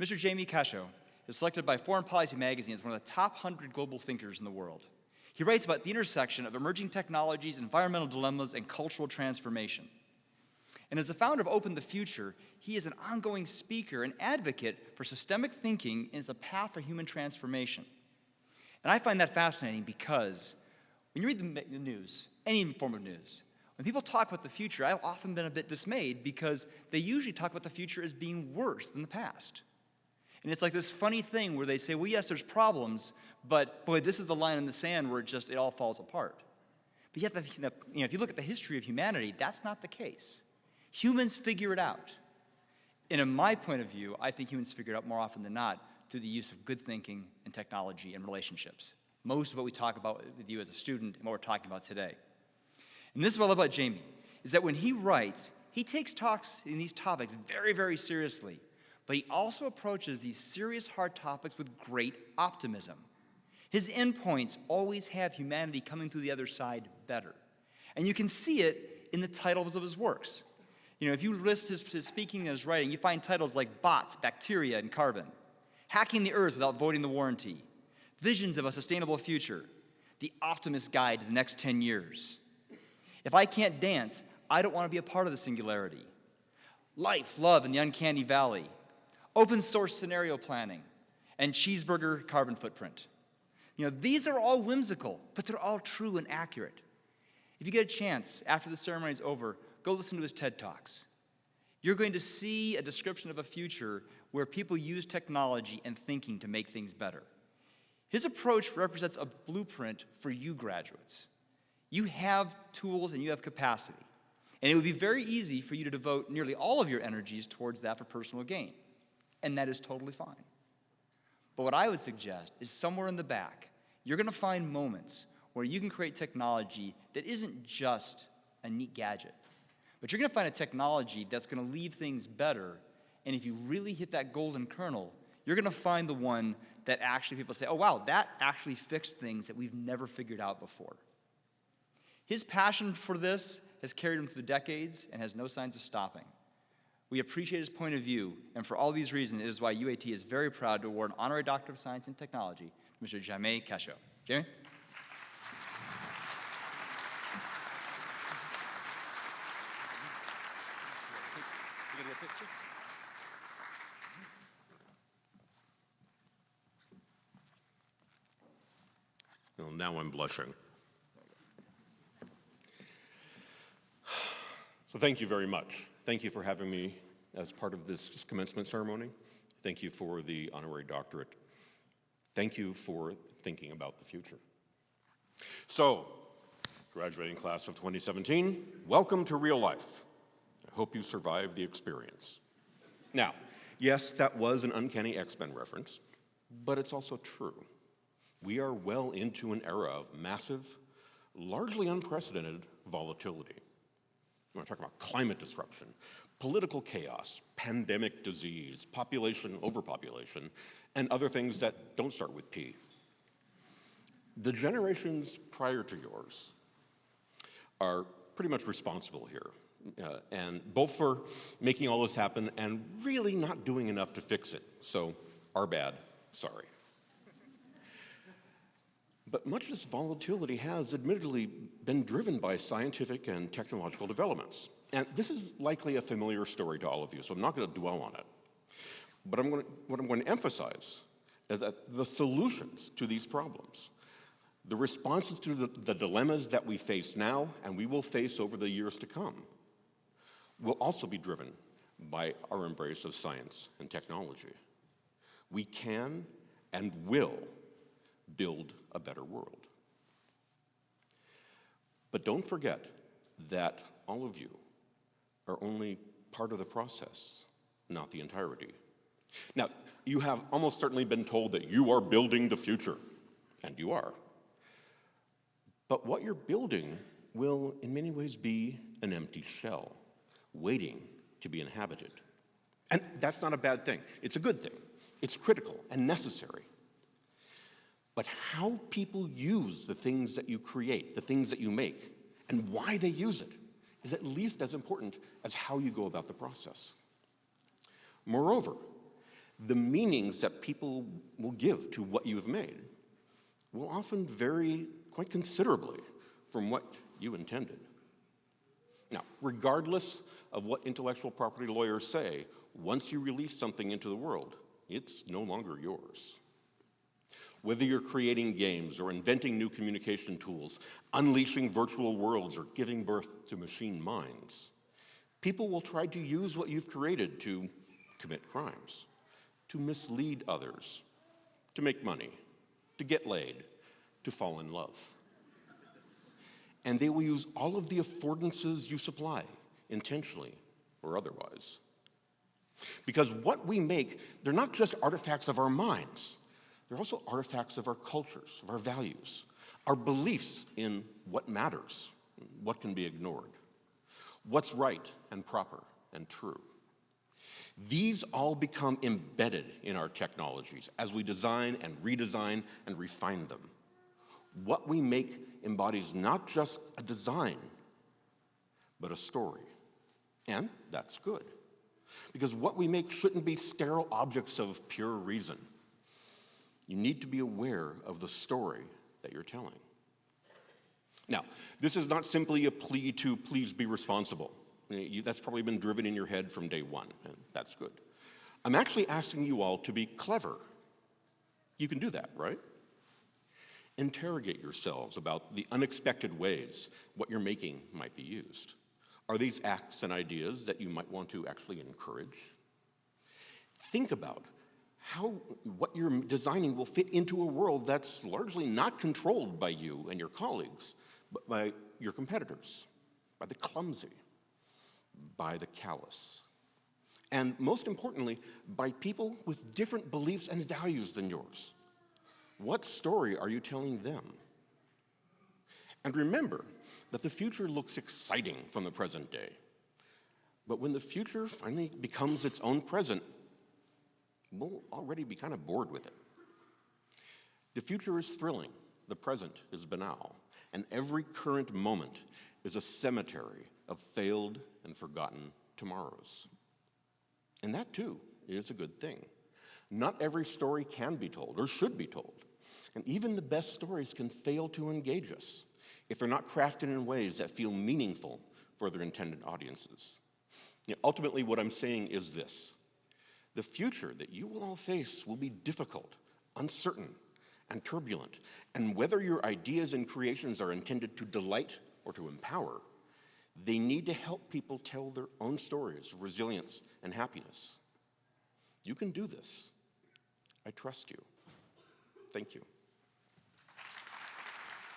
Mr. Jamais Cascio is selected by Foreign Policy magazine as one of the top 100 global thinkers in the world. He writes about the intersection of emerging technologies, environmental dilemmas, and cultural transformation. And as the founder of Open the Future, he is an ongoing speaker and advocate for systemic thinking as a path for human transformation. And I find that fascinating because when you read the news, any form of news, when people talk about the future, I've often been a bit dismayed because they usually talk about the future as being worse than the past. And it's like this funny thing where they say, well, yes, there's problems, but boy, this is the line in the sand where it all falls apart. But yet, if you look at the history of humanity, that's not the case. Humans figure it out. And in my point of view, I think humans figure it out more often than not through the use of good thinking and technology and relationships. Most of what we talk about with you as a student and what we're talking about today. And this is what I love about Jamais, is that when he writes, he takes talks in these topics very, very seriously. But he also approaches these serious, hard topics with great optimism. His endpoints always have humanity coming through the other side better. And you can see it in the titles of his works. You know, if you list his speaking and his writing, you find titles like Bots, Bacteria, and Carbon, Hacking the Earth Without Voiding the Warranty, Visions of a Sustainable Future, The Optimist Guide to the Next 10 Years. If I can't dance, I don't want to be a part of the singularity. Life, Love, and the Uncanny Valley, Open Source Scenario Planning, and Cheeseburger Carbon Footprint. You know, these are all whimsical, but they're all true and accurate. If you get a chance, after the ceremony is over, go listen to his TED Talks. You're going to see a description of a future where people use technology and thinking to make things better. His approach represents a blueprint for you graduates. You have tools and you have capacity. And it would be very easy for you to devote nearly all of your energies towards that for personal gain. And that is totally fine. But what I would suggest is somewhere in the back, you're going to find moments where you can create technology that isn't just a neat gadget, but you're going to find a technology that's going to leave things better. And if you really hit that golden kernel, you're going to find the one that actually people say, oh, wow, that actually fixed things that we've never figured out before. His passion for this has carried him through the decades and has no signs of stopping. We appreciate his point of view, and for all these reasons, it is why UAT is very proud to award an Honorary Doctorate of Science and Technology to Mr. Jamais Cascio. Jamie? Well, now I'm blushing. So thank you very much. Thank you for having me as part of this commencement ceremony. Thank you for the Honorary Doctorate. Thank you for thinking about the future. So, graduating class of 2017, welcome to real life. I hope you survived the experience. Now, yes, that was an uncanny X-Men reference, but it's also true. We are well into an era of massive, largely unprecedented volatility. We're talking about climate disruption, political chaos, pandemic disease, population overpopulation, and other things that don't start with P. The generations prior to yours are pretty much responsible here, and both for making all this happen and really not doing enough to fix it. So, our bad, sorry. But much of this volatility has admittedly been driven by scientific and technological developments. And this is likely a familiar story to all of you, so I'm not going to dwell on it. But what I'm going to emphasize is that the solutions to these problems, the responses to the dilemmas that we face now and we will face over the years to come, will also be driven by our embrace of science and technology. We can and will build a better world. But don't forget that all of you are only part of the process, not the entirety. Now, you have almost certainly been told that you are building the future, and you are. But what you're building will in many ways be an empty shell, waiting to be inhabited. And that's not a bad thing. It's a good thing. It's critical and necessary. But how people use the things that you create, the things that you make, and why they use it is at least as important as how you go about the process. Moreover, the meanings that people will give to what you've made will often vary quite considerably from what you intended. Now, regardless of what intellectual property lawyers say, once you release something into the world, it's no longer yours. Whether you're creating games or inventing new communication tools, unleashing virtual worlds, or giving birth to machine minds, people will try to use what you've created to commit crimes, to mislead others, to make money, to get laid, to fall in love. And they will use all of the affordances you supply, intentionally or otherwise. Because what we make, they're not just artifacts of our minds, they're also artifacts of our cultures, of our values, our beliefs in what matters, what can be ignored, what's right and proper and true. These all become embedded in our technologies as we design and redesign and refine them. What we make embodies not just a design, but a story. And that's good. Because what we make shouldn't be sterile objects of pure reason. You need to be aware of the story that you're telling. Now, this is not simply a plea to please be responsible. That's probably been driven in your head from day one, and that's good. I'm actually asking you all to be clever. You can do that, right? Interrogate yourselves about the unexpected ways what you're making might be used. Are these acts and ideas that you might want to actually encourage? Think about how what you're designing will fit into a world that's largely not controlled by you and your colleagues, but by your competitors, by the clumsy, by the callous, and most importantly, by people with different beliefs and values than yours. What story are you telling them? And remember that the future looks exciting from the present day. But when the future finally becomes its own present, we'll already be kind of bored with it. The future is thrilling, the present is banal, and every current moment is a cemetery of failed and forgotten tomorrows. And that, too, is a good thing. Not every story can be told or should be told. And even the best stories can fail to engage us if they're not crafted in ways that feel meaningful for their intended audiences. Ultimately, what I'm saying is this. The future that you will all face will be difficult, uncertain, and turbulent. And whether your ideas and creations are intended to delight or to empower, they need to help people tell their own stories of resilience and happiness. You can do this. I trust you. Thank you.